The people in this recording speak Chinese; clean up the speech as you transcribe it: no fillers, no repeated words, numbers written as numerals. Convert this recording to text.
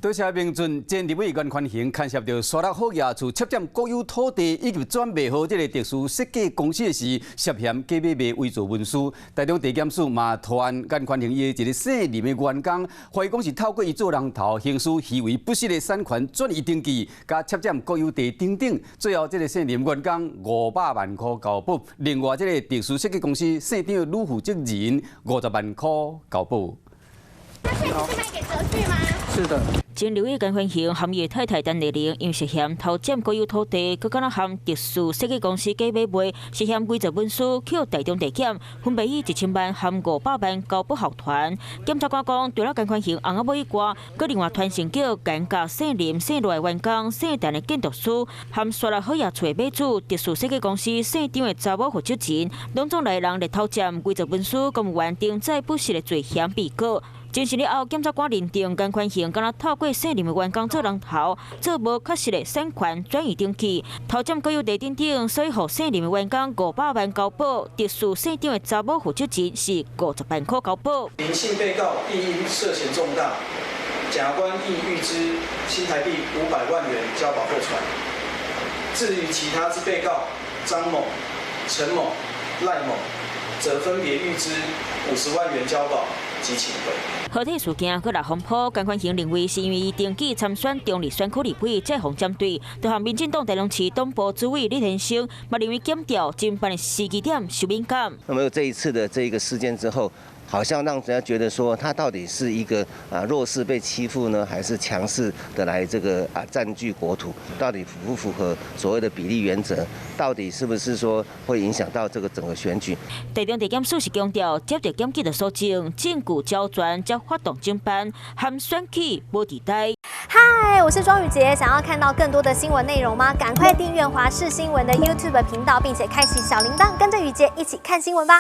多谢民众前立委袁宽恒牵涉到沙鹿好野厝插占国有土地以及转卖予这个特殊设计公司时，涉嫌假买卖伪造文书。台中地检署嘛传袁宽恒伊一个姓林的员工，怀疑讲是透过伊做人头，行使虚伪不实的产权转移登记，加插占国有地等等。最后，这个姓林员工500万块交保，另外这个特殊设计公司姓张的女负责人50万块交保。那所以你是卖给哲旭吗？是的。前立委袁宽恒含伊太太陈丽玲，因涉嫌偷占国有土地，佮敢若含特殊设计公司假买卖，涉嫌伪造文书，去台中地检分别以1000万含500万交保候团。检察官讲，除了袁宽恒红仔尾以外，佮另外传成叫尴尬姓林、姓罗的员工、姓陈的建筑师，含沙鹿好野厝的买主、特殊设计公司姓张的查某负责人，拢总来人来偷占伪造文书，公务员定载不实的罪嫌被告。侦讯了后，检察官认定袁宽恒敢若透过姓林的员工做人头，做无确实的产权转移登记，偷占国有地等等，所以互姓林的员工500万交保，特殊姓张的查某负责人是50万块交保。林姓被告亦因涉嫌重大，检察官亦预支新台币500万元交保候传。至于其他之被告张某、陈某、赖某，则分别预支50万元交保及请回。合体事件搁来风波，袁宽恒认为是因为伊登记参选中立选区立委，才互针对，就向民进党台中市东部主委李天星，嘛认为检调侦办的时机点受敏感。那么这一次的这个事件之后，好像让人家觉得说，他到底是一个弱势被欺负呢，还是强势的来这个占据国土？到底符不符合所谓的比例原则？到底是不是说会影响到这个整个选举？台中地检署是强调，接到检举的所证，证据交全，才发动侦办，含选举无地带。嗨，我是庄宇杰，想要看到更多的新闻内容吗？赶快订阅华视新闻的 YouTube 频道，并且开启小铃铛，跟着宇杰一起看新闻吧。